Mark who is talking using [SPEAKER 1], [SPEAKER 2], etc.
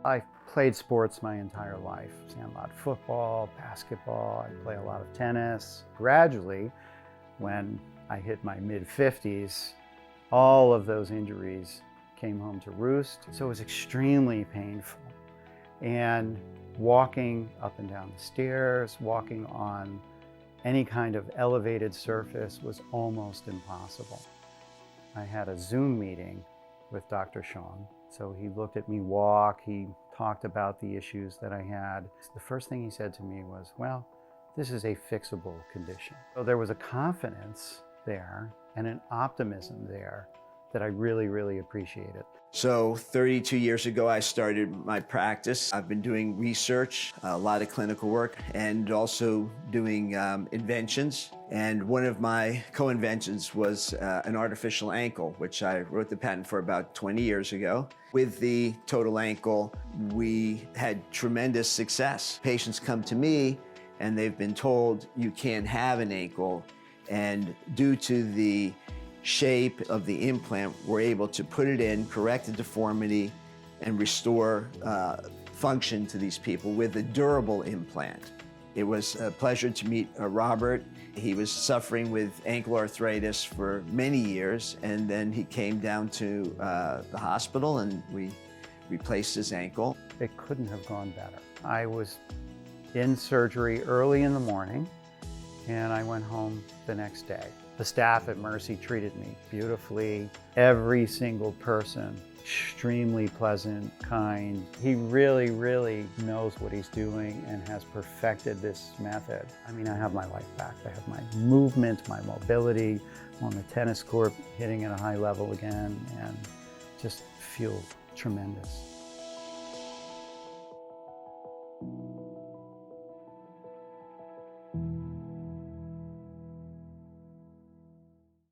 [SPEAKER 1] I played sports my entire life. Sandlot football, basketball, I play a lot of tennis. Gradually, when I hit my mid-50s, all of those injuries came home to roost. So it was extremely painful. And walking up and down the stairs, walking on any kind of elevated surface was almost impossible. I had a Zoom meeting with Dr. Schon. So he looked at me walk, he talked about the issues that I had. The first thing he said to me was, well, this is a fixable condition. So there was a confidence there and an optimism there that I really, really appreciated.
[SPEAKER 2] So 32 years ago, I started my practice. I've been doing research, a lot of clinical work, and also doing inventions. And one of my co-inventions was an artificial ankle, which I wrote the patent for about 20 years ago. With the total ankle, we had tremendous success. Patients come to me and they've been told you can't have an ankle, and due to the shape of the implant, we're able to put it in, correct the deformity, and restore function to these people with a durable implant. It was a pleasure to meet Robert. He was suffering with ankle arthritis for many years, and then he came down to the hospital and we replaced his ankle.
[SPEAKER 1] It couldn't have gone better. I was in surgery early in the morning and I went home the next day. The staff at Mercy treated me beautifully. Every single person, extremely pleasant, kind. He really, really knows what he's doing and has perfected this method. I mean, I have my life back. I have my movement, my mobility. I'm on the tennis court, hitting at a high level again, and just feel tremendous.